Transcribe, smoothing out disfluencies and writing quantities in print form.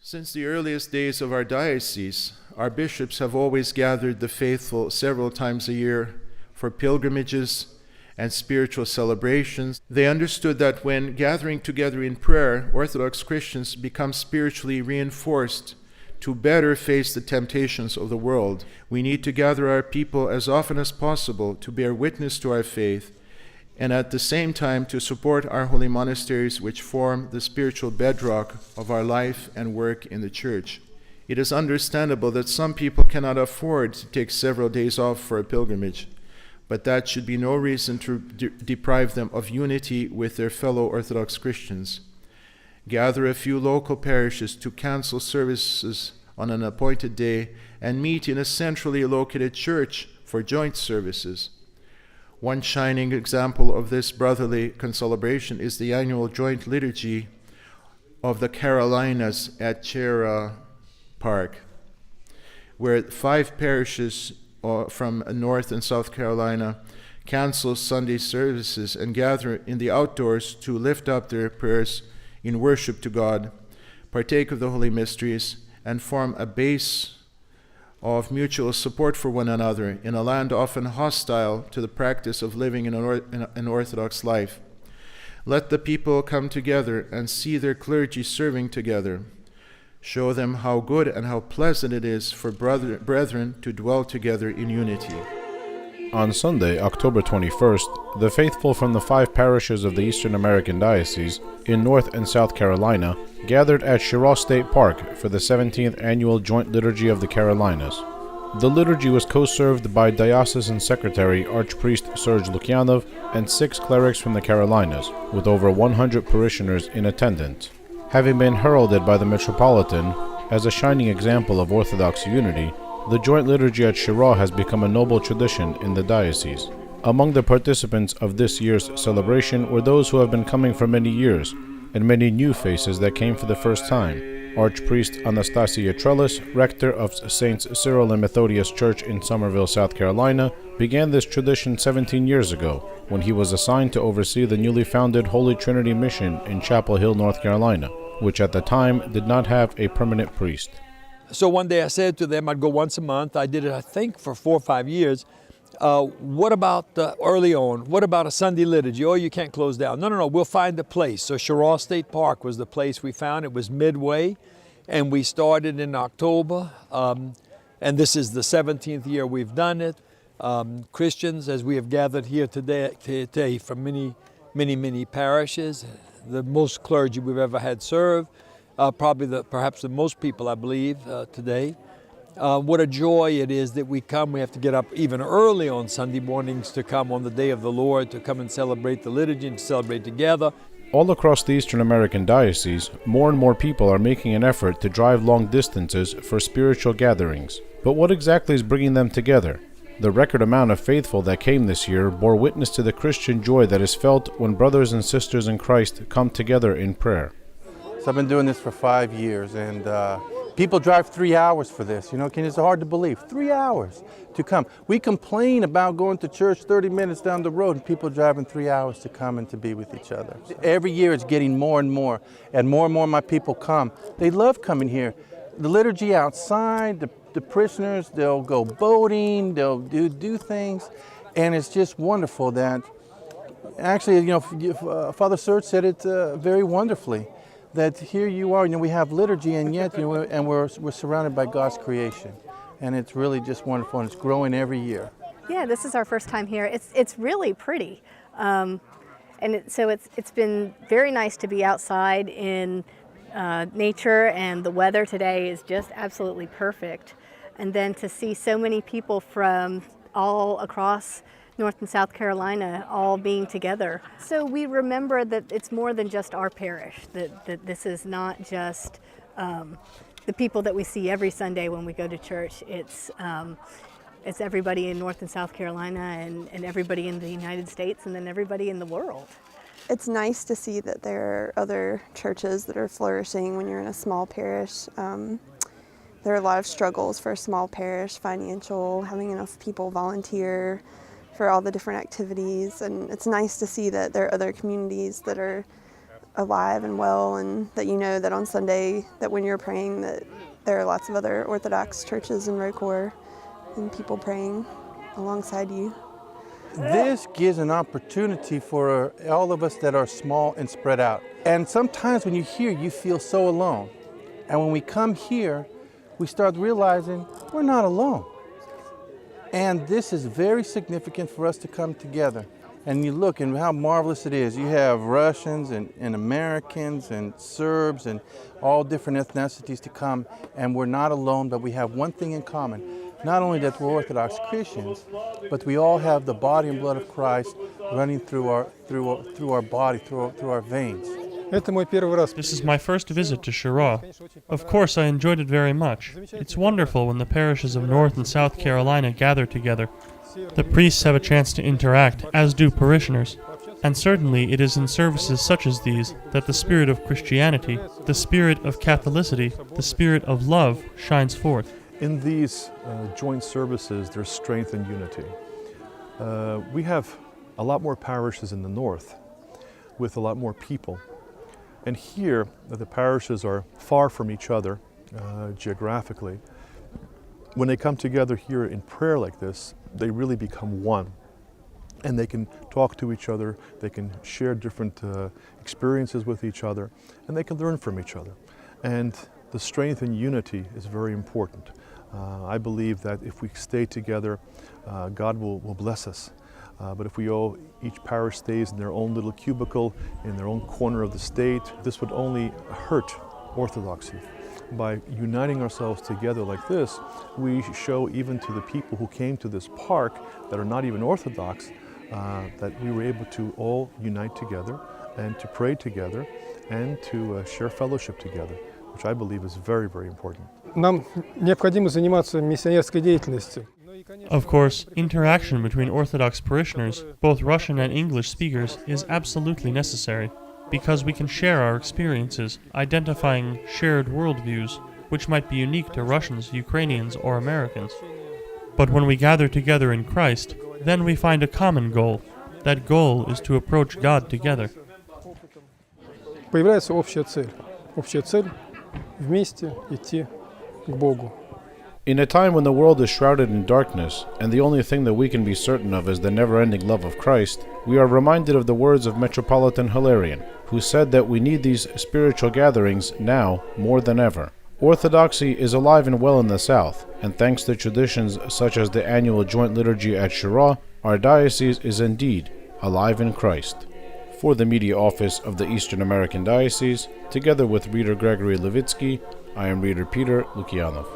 Since the earliest days of our diocese, our bishops have always gathered the faithful several times a year for pilgrimages and spiritual celebrations. They understood that when gathering together in prayer, Orthodox Christians become spiritually reinforced to better face the temptations of the world. We need to gather our people as often as possible to bear witness to our faith, and at the same time to support our holy monasteries, which form the spiritual bedrock of our life and work in the Church. It is understandable that some people cannot afford to take several days off for a pilgrimage, but that should be no reason to deprive them of unity with their fellow Orthodox Christians. Gather a few local parishes to cancel services on an appointed day and meet in a centrally located church for joint services. One shining example of this brotherly consolidation is the annual joint liturgy of the Carolinas at Cheraw Park, where 5 parishes from North and South Carolina cancel Sunday services and gather in the outdoors to lift up their prayers in worship to God, partake of the holy mysteries, and form a base of mutual support for one another in a land often hostile to the practice of living in an Orthodox life. Let the people come together and see their clergy serving together. Show them how good and how pleasant it is for brethren to dwell together in unity. On Sunday, October 21st, the faithful from the 5 parishes of the Eastern American Diocese in North and South Carolina gathered at Cheraw State Park for the 17th Annual Joint Liturgy of the Carolinas. The liturgy was co-served by Diocesan Secretary Archpriest Serge Lukianov and 6 clerics from the Carolinas, with over 100 parishioners in attendance. Having been heralded by the Metropolitan as a shining example of Orthodox unity, the joint liturgy at Cheraw has become a noble tradition in the diocese. Among the participants of this year's celebration were those who have been coming for many years, and many new faces that came for the first time. Archpriest Anastassy Yatrelis, Rector of Saints Cyrill and Methodius Church in Summerville, South Carolina, began this tradition 17 years ago, when he was assigned to oversee the newly founded Holy Trinity Mission in Chapel Hill, North Carolina, which at the time did not have a permanent priest. So one day I said to them, I'd go once a month. I did it, I think, for 4 or 5 years. What about early on? What about a Sunday liturgy? Oh, you can't close down. No, we'll find a place. So Cheraw State Park was the place we found. It was midway, and we started in October. And this is the 17th year we've done it. Christians, as we have gathered here today from many parishes, the most clergy we've ever had serve. Perhaps the most people, I believe, today. What a joy it is that we come. We have to get up even early on Sunday mornings to come on the day of the Lord, to come and celebrate the liturgy and celebrate together. All across the Eastern American Diocese, more and more people are making an effort to drive long distances for spiritual gatherings. But what exactly is bringing them together? The record amount of faithful that came this year bore witness to the Christian joy that is felt when brothers and sisters in Christ come together in prayer. So I've been doing this for 5 years, and people drive 3 hours for this. It's hard to believe. 3 hours to come. We complain about going to church 30 minutes down the road, and people driving 3 hours to come and to be with each other. Every year it's getting more and more of my people come. They love coming here. The liturgy outside, the parishioners, they'll go boating, they'll do things, and it's just wonderful that, actually, Father Serge said it very wonderfully, that here you are, we have liturgy, and yet, and we're surrounded by God's creation, and it's really just wonderful, and it's growing every year. Yeah, this is our first time here. It's really pretty, so it's been very nice to be outside in nature, and the weather today is just absolutely perfect, and then to see so many people from all across North and South Carolina all being together. So we remember that it's more than just our parish, that this is not just the people that we see every Sunday when we go to church. It's everybody in North and South Carolina, and everybody in the United States, and then everybody in the world. It's nice to see that there are other churches that are flourishing when you're in a small parish. There are a lot of struggles for a small parish, financial, having enough people volunteer for all the different activities, and it's nice to see that there are other communities that are alive and well, and that you know that on Sunday, that when you're praying, that there are lots of other Orthodox churches in ROCOR and people praying alongside you. This gives an opportunity for all of us that are small and spread out. And sometimes when you're here, you feel so alone. And when we come here, we start realizing we're not alone. And this is very significant for us to come together. And you look and how marvelous it is. You have Russians and Americans and Serbs and all different ethnicities to come, and we're not alone, but we have one thing in common. Not only that we're Orthodox Christians, but we all have the body and blood of Christ running through our body, through our veins. This is my first visit to Cheraw. Of course, I enjoyed it very much. It's wonderful when the parishes of North and South Carolina gather together. The priests have a chance to interact, as do parishioners. And certainly it is in services such as these that the spirit of Christianity, the spirit of Catholicity, the spirit of love shines forth. In these joint services, there's strength and unity. We have a lot more parishes in the north with a lot more people. And here, the parishes are far from each other geographically. When they come together here in prayer like this, they really become one. And they can talk to each other, they can share different experiences with each other, and they can learn from each other. And the strength and unity is very important. I believe that if we stay together, God will bless us. But if each parish stays in their own little cubicle, in their own corner of the state, this would only hurt Orthodoxy. By uniting ourselves together like this, we show even to the people who came to this park that are not even Orthodox, that we were able to all unite together and to pray together and to share fellowship together, which I believe is very, very important. Нам необходимо заниматься миссионерской деятельностью. Of course, interaction between Orthodox parishioners, both Russian and English speakers, is absolutely necessary, because we can share our experiences, identifying shared worldviews, which might be unique to Russians, Ukrainians, or Americans. But when we gather together in Christ, then we find a common goal. That goal is to approach God together. Появляется общая цель. Общая цель – вместе идти к Богу. In a time when the world is shrouded in darkness, and the only thing that we can be certain of is the never-ending love of Christ, we are reminded of the words of Metropolitan Hilarion, who said that we need these spiritual gatherings now more than ever. Orthodoxy is alive and well in the South, and thanks to traditions such as the annual joint liturgy at Cheraw, our diocese is indeed alive in Christ. For the media office of the Eastern American Diocese, together with Reader Gregory Levitsky, I am Reader Peter Lukianov.